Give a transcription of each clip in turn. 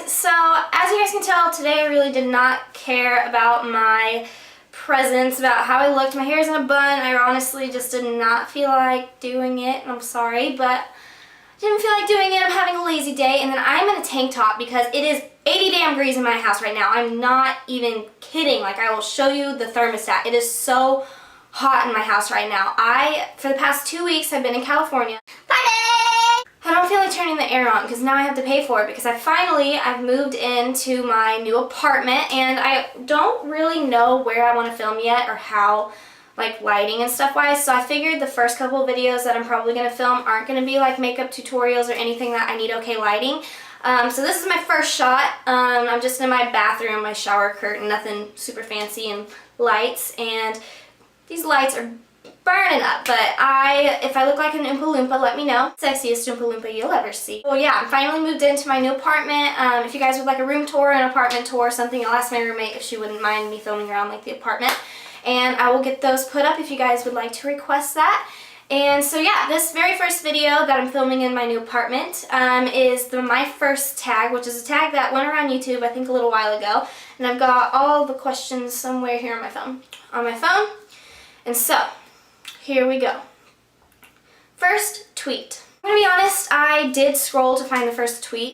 guys, so as you guys can tell, today I really did not care about my presence, about how I looked. My hair's in a bun. I honestly just did not feel like doing it, and I'm sorry, but I didn't feel like doing it. I'm having a lazy day, and then I'm in a tank top because it is 80 damn degrees in my house right now. I'm not even kidding. Like, I will show you the thermostat. It is so hot in my house right now. For the past 2 weeks, I've been in California. I don't feel like turning the air on because now I have to pay for it because I've moved into my new apartment, and I don't really know where I want to film yet or how, like, lighting and stuff wise. So I figured the first couple of videos that I'm probably going to film aren't going to be like makeup tutorials or anything that I need okay lighting. So this is my first shot. I'm just in my bathroom, my shower curtain, nothing super fancy, and lights, and these lights are burning up, but if I look like an Oompa Loompa, let me know. Sexiest Oompa Loompa you'll ever see. Well, yeah, I finally moved into my new apartment. If you guys would like a room tour, an apartment tour, something, I'll ask my roommate if she wouldn't mind me filming around like the apartment, and I will get those put up if you guys would like to request that. And so yeah, this very first video that I'm filming in my new apartment is my first tag, which is a tag that went around YouTube I think a little while ago, and I've got all the questions somewhere here on my phone. And so here we go. First tweet. I'm gonna be honest, I did scroll to find the first tweet,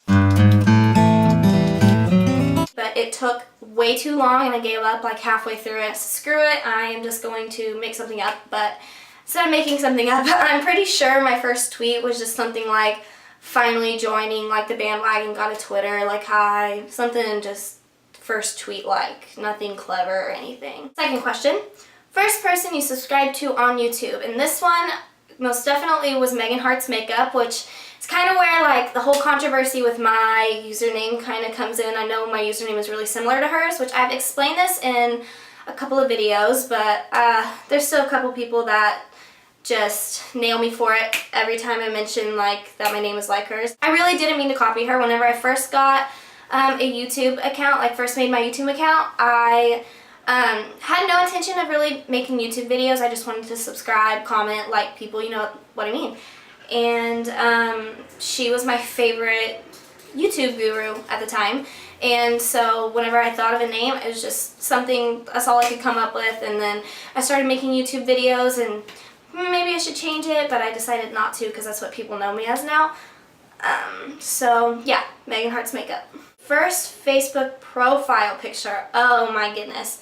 but it took way too long and I gave up like halfway through it. So screw it, I am just going to make something up, but instead of making something up, I'm pretty sure my first tweet was just something like, finally joining like the bandwagon, got a Twitter, like hi, something, just first tweet, like nothing clever or anything. Second question. First person you subscribed to on YouTube, and this one most definitely was Megan Heart's Makeup, which is kind of where like the whole controversy with my username kind of comes in. I know my username is really similar to hers, which I've explained this in a couple of videos, but there's still a couple people that just nail me for it every time I mention like that my name is like hers. I really didn't mean to copy her. Whenever I first got a YouTube account, like first made my YouTube account, I had no intention of really making YouTube videos. I just wanted to subscribe, comment, like people, you know what I mean. And she was my favorite YouTube guru at the time. And so whenever I thought of a name, it was just something, that's all I could come up with. And then I started making YouTube videos, and maybe I should change it, but I decided not to because that's what people know me as now. So yeah, Megan Heart's Makeup. First Facebook profile picture. Oh my goodness.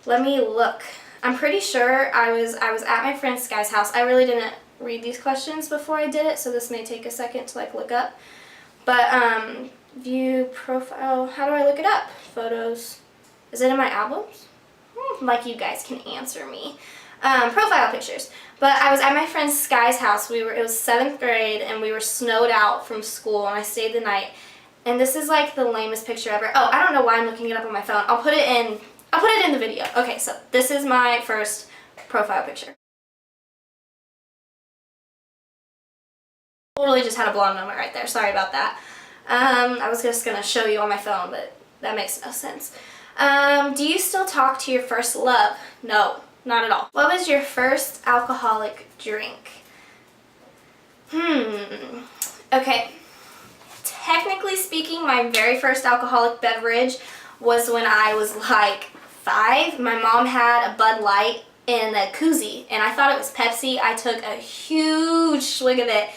Let me look. I'm pretty sure I was at my friend Sky's house. I really didn't read these questions before I did it, so this may take a second to like look up. But view profile, how do I look it up? Photos. Is it in my albums? Like you guys can answer me. Profile pictures. But I was at my friend Sky's house. It was 7th grade, and we were snowed out from school, and I stayed the night. And this is like the lamest picture ever. Oh, I don't know why I'm looking it up on my phone. I'll put it in the video. Okay, so this is my first profile picture. Totally just had a blonde moment right there. Sorry about that. I was just gonna show you on my phone, but that makes no sense. Do you still talk to your first love? No, not at all. What was your first alcoholic drink? Okay. Technically speaking, my very first alcoholic beverage was when I was like 5. My mom had a Bud Light in a koozie, and I thought it was Pepsi. I took a huge swig of it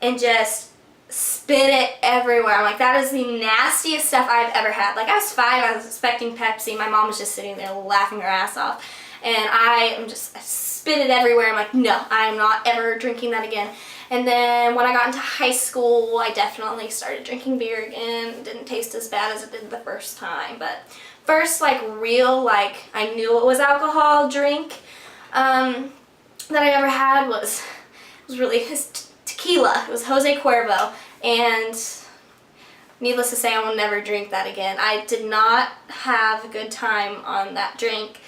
and just spit it everywhere. I'm like, that is the nastiest stuff I've ever had. Like, I was 5, I was expecting Pepsi. My mom was just sitting there laughing her ass off, and I spit it everywhere. I'm like, no, I'm not ever drinking that again. And then when I got into high school, I definitely started drinking beer again. It didn't taste as bad as it did the first time, but first like real, like I knew it was alcohol drink that I ever had was tequila. It was Jose Cuervo, and needless to say, I will never drink that again. I did not have a good time on that drink.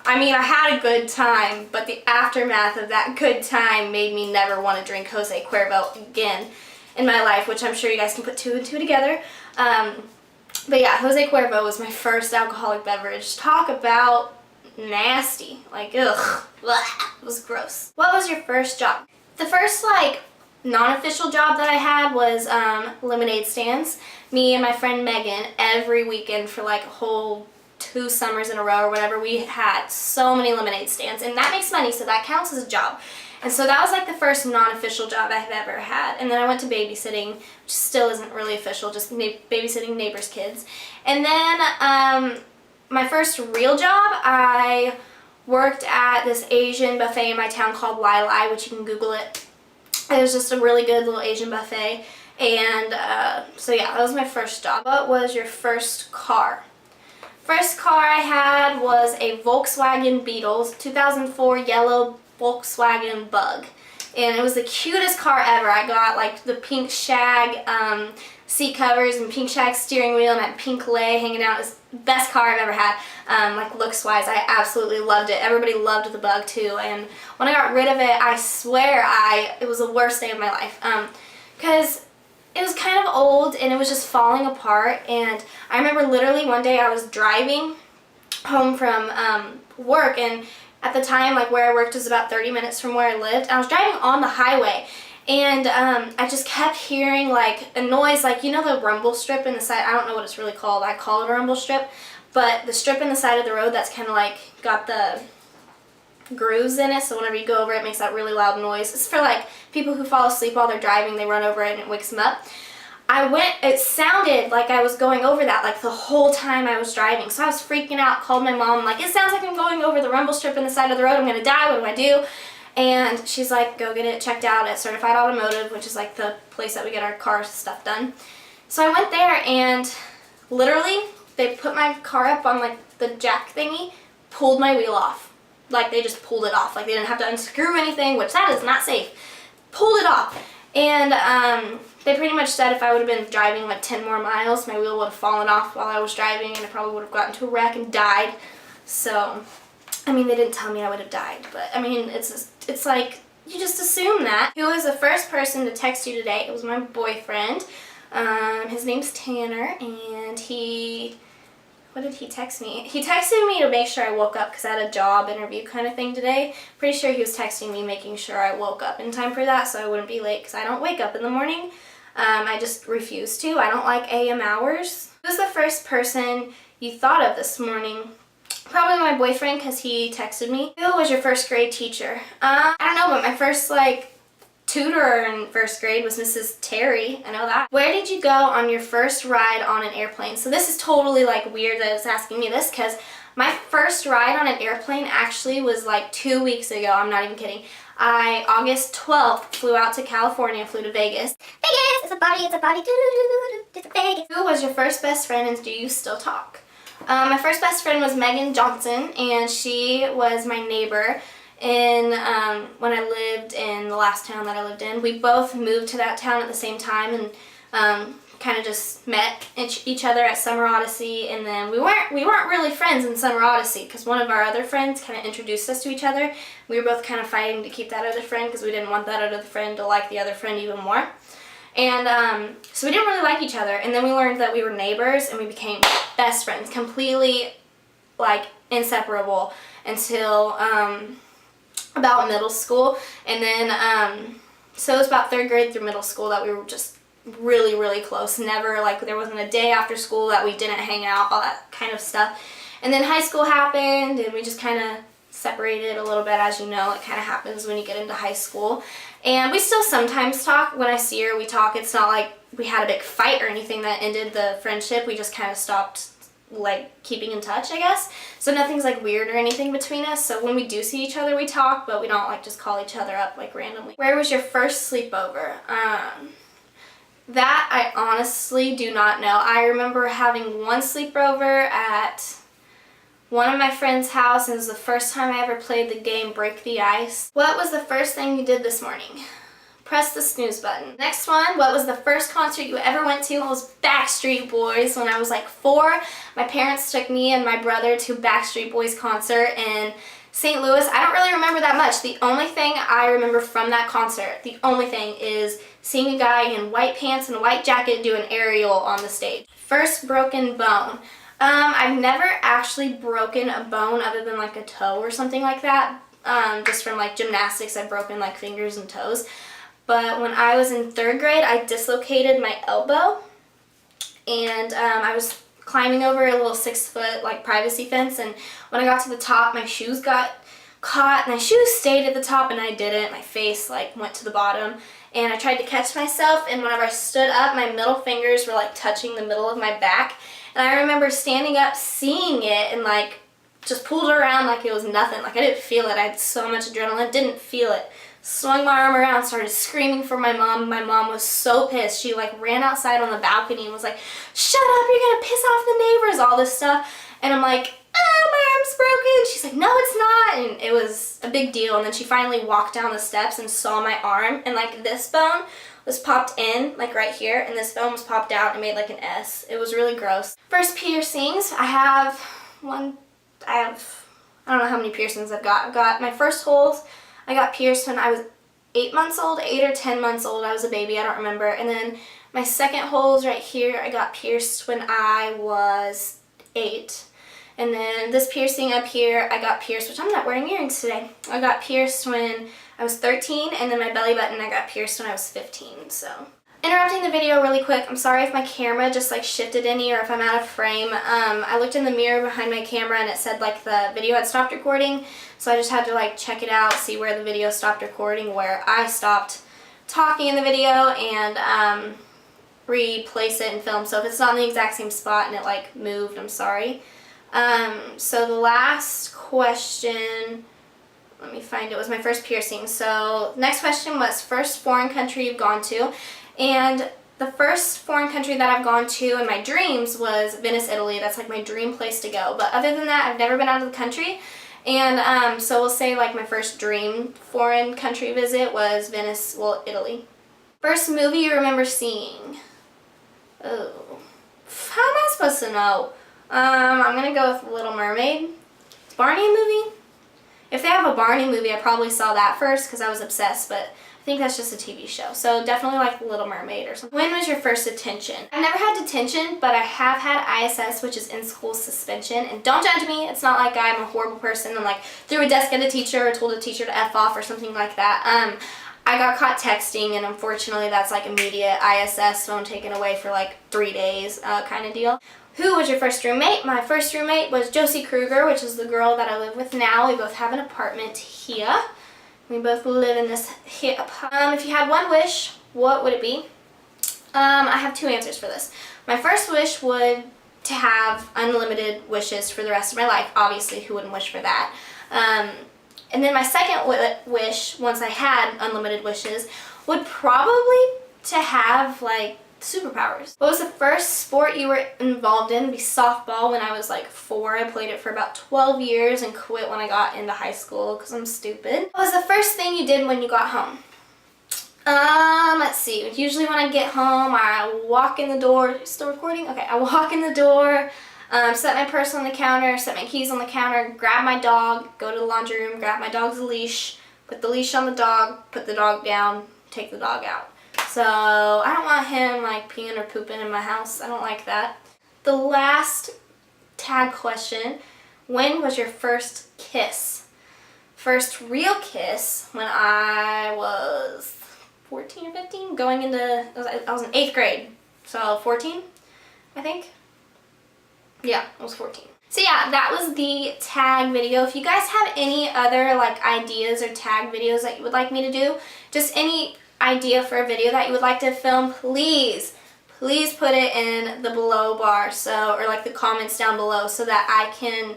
I had a good time, but the aftermath of that good time made me never want to drink Jose Cuervo again in my life, which I'm sure you guys can put 2 and 2 together. But yeah, Jose Cuervo was my first alcoholic beverage. Talk about nasty. Like, ugh. Bleh, it was gross. What was your first job? The first, like, non-official job that I had was lemonade stands. Me and my friend Megan, every weekend for like a whole 2 summers in a row or whatever, we had so many lemonade stands, and that makes money, so that counts as a job. And so that was like the first non-official job I've ever had. And then I went to babysitting, which still isn't really official, just babysitting neighbors' kids. And then my first real job, I worked at this Asian buffet in my town called Lai Lai, which you can Google it. It was just a really good little Asian buffet. And so yeah, that was my first job. What was your first car? First car I had was a Volkswagen Beetle, 2004 yellow Volkswagen Bug. And it was the cutest car ever. I got like the pink shag seat covers and pink shag steering wheel and that pink lay hanging out. It was the best car I've ever had. Like looks wise, I absolutely loved it. Everybody loved the Bug too. And when I got rid of it, I swear it was the worst day of my life. Because it was kind of old and it was just falling apart. And I remember literally one day I was driving home from work, and at the time, like where I worked was about 30 minutes from where I lived. I was driving on the highway, and I just kept hearing like a noise, like, you know, the rumble strip in the side. I don't know what it's really called. I call it a rumble strip, but the strip in the side of the road that's kind of like got the grooves in it, so whenever you go over it, it makes that really loud noise. It's for like people who fall asleep while they're driving. They run over it and it wakes them up. It sounded like I was going over that like the whole time I was driving. So I was freaking out, called my mom, like, it sounds like I'm going over the rumble strip in the side of the road. I'm going to die. What do I do? And she's like, go get it checked out at Certified Automotive, which is like the place that we get our car stuff done. So I went there, and literally they put my car up on like the jack thingy, pulled my wheel off. Like they just pulled it off. Like they didn't have to unscrew anything, which that is not safe. Pulled it off. And they pretty much said if I would have been driving like 10 more miles, my wheel would have fallen off while I was driving, and I probably would have gotten into a wreck and died. So, I mean, they didn't tell me I would have died, but I mean, it's like, you just assume that. Who was the first person to text you today? It was my boyfriend. His name's Tanner, and what did he text me? He texted me to make sure I woke up because I had a job interview kind of thing today. Pretty sure he was texting me making sure I woke up in time for that so I wouldn't be late, because I don't wake up in the morning. I just refuse to. I don't like AM hours. Who was the first person you thought of this morning? Probably my boyfriend, because he texted me. Who was your first grade teacher? I don't know, but my first tutor in first grade was Mrs. Terry. I know that. Where did you go on your first ride on an airplane? So this is totally like weird that it's asking me this, because my first ride on an airplane actually was like 2 weeks ago. I'm not even kidding. August 12th, flew out to California, flew to Vegas. Vegas, it's a party, it's Vegas. Who was your first best friend, and do you still talk? My first best friend was Megan Johnson, and she was my neighbor when I lived in the last town that I lived in. We both moved to that town at the same time, and kind of just met each other at Summer Odyssey, and then we weren't really friends in Summer Odyssey because one of our other friends kind of introduced us to each other. We were both kind of fighting to keep that other friend because we didn't want that other friend to like the other friend even more. And so we didn't really like each other, and then we learned that we were neighbors, and we became best friends, completely like inseparable until about middle school. And then so it was about 3rd grade through middle school that we were just really, really close. Never, like, there wasn't a day after school that we didn't hang out, all that kind of stuff. And then high school happened, and we just kind of separated a little bit. As you know, it kind of happens when you get into high school. And we still sometimes talk. When I see her, we talk. It's not like we had a big fight or anything that ended the friendship. We just kind of stopped, like, keeping in touch, I guess. So nothing's, like, weird or anything between us. So when we do see each other, we talk, but we don't, like, just call each other up, like, randomly. Where was your first sleepover? That I honestly do not know. I remember having one sleepover at one of my friend's house, and it was the first time I ever played the game Break the Ice. What was the first thing you did this morning? Press the snooze button. Next one, what was the first concert you ever went to? It was Backstreet Boys. When I was like 4, my parents took me and my brother to Backstreet Boys concert in St. Louis. I don't really remember that much. The only thing I remember from that concert, the only thing is seeing a guy in white pants and a white jacket do an aerial on the stage. First broken bone. I've never actually broken a bone other than like a toe or something like that. Just from like gymnastics, I've broken like fingers and toes. but when I was in 3rd grade, I dislocated my elbow, and I was climbing over a little 6-foot like privacy fence, and when I got to the top, my shoes got caught, and my shoes stayed at the top, and I didn't. My face like went to the bottom, and I tried to catch myself, and whenever I stood up, my middle fingers were like touching the middle of my back, and I remember standing up, seeing it, and like just pulled around like it was nothing. Like I didn't feel it. I had so much adrenaline, didn't feel it. Swung my arm around, started screaming for my mom. My mom was so pissed. She like ran outside on the balcony and was like, "Shut up, you're gonna piss off the neighbors," all this stuff. And I'm like, "Ah, my arm's broken." She's like, "No, it's not." And it was a big deal. And then she finally walked down the steps and saw my arm, and like this bone was popped in, like right here, and this bone was popped out and made like an S. It was really gross. First piercings, I don't know how many piercings I've got. I've got my first holes, I got pierced when I was 8 months old, 8 or 10 months old. I was a baby, I don't remember. And then my second holes right here, I got pierced when I was 8. And then this piercing up here, I got pierced, which I'm not wearing earrings today. I got pierced when I was 13, and then my belly button, I got pierced when I was 15, so. Interrupting the video really quick, I'm sorry if my camera just like shifted any or if I'm out of frame. I looked in the mirror behind my camera and it said like the video had stopped recording, so I just had to like check it out, see where the video stopped recording, where I stopped talking in the video, and replace it and film. So if it's not in the exact same spot and it like moved, I'm sorry. So the last question, let me find it, was my first piercing. So next question was first foreign country you've gone to. And the first foreign country that I've gone to in my dreams was Venice, Italy. That's like my dream place to go. But other than that, I've never been out of the country. And so we'll say like my first dream foreign country visit was Venice, well, Italy. First movie you remember seeing? Oh, how am I supposed to know? I'm gonna go with Little Mermaid. Barney movie? If they have a Barney movie, I probably saw that first because I was obsessed, but I think that's just a TV show. So definitely like Little Mermaid or something. When was your first detention? I've never had detention, but I have had ISS, which is in-school suspension. And don't judge me. It's not like I'm a horrible person and like threw a desk at a teacher or told a teacher to F off or something like that. I got caught texting, and unfortunately that's like immediate ISS, phone taken away for like 3 days kind of deal. Who was your first roommate? My first roommate was Josie Kruger, which is the girl that I live with now. We both have an apartment here. We both live in this here apartment. If you had one wish, what would it be? I have 2 answers for this. My first wish would to have unlimited wishes for the rest of my life. Obviously, who wouldn't wish for that? And then my second wish, once I had unlimited wishes, would probably to have like superpowers. What was the first sport you were involved in? It'd be softball. When I was like 4, I played it for about 12 years and quit when I got into high school because I'm stupid. What was the first thing you did when you got home? Let's see. Usually when I get home, I walk in the door. Still recording? Okay. I walk in the door, set my purse on the counter, set my keys on the counter, grab my dog, go to the laundry room, grab my dog's leash, put the leash on the dog, put the dog down, take the dog out. So I don't want him like peeing or pooping in my house. I don't like that. The last tag question, when was your first kiss? First real kiss when I was 14 or 15, going into, I was in 8th grade. So 14, I think. Yeah, I was 14. So yeah, that was the tag video. If you guys have any other like ideas or tag videos that you would like me to do, just any idea for a video that you would like to film, please put it in the below bar, so, or like the comments down below, so that I can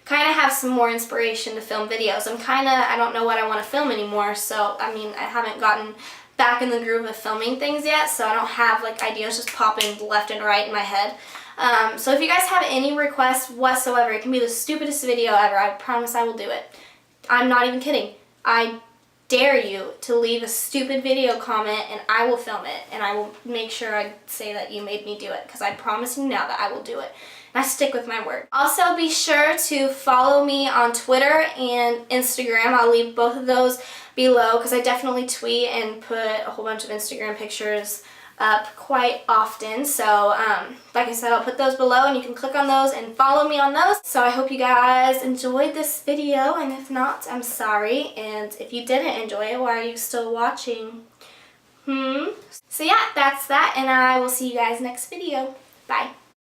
kind of have some more inspiration to film videos. I don't know what I want to film anymore, so I mean, I haven't gotten back in the groove of filming things yet, so I don't have like ideas just popping left and right in my head. So if you guys have any requests whatsoever, it can be the stupidest video ever, I promise I will do it. I'm not even kidding. I dare you to leave a stupid video comment and I will film it, and I will make sure I say that you made me do it, because I promise you now that I will do it. And I stick with my word. Also, be sure to follow me on Twitter and Instagram. I'll leave both of those below because I definitely tweet and put a whole bunch of Instagram pictures up quite often. So like I said, I'll put those below and you can click on those and follow me on those. So I hope you guys enjoyed this video, and if not, I'm sorry. And if you didn't enjoy it, why are you still watching? So yeah, that's that, and I will see you guys next video. Bye.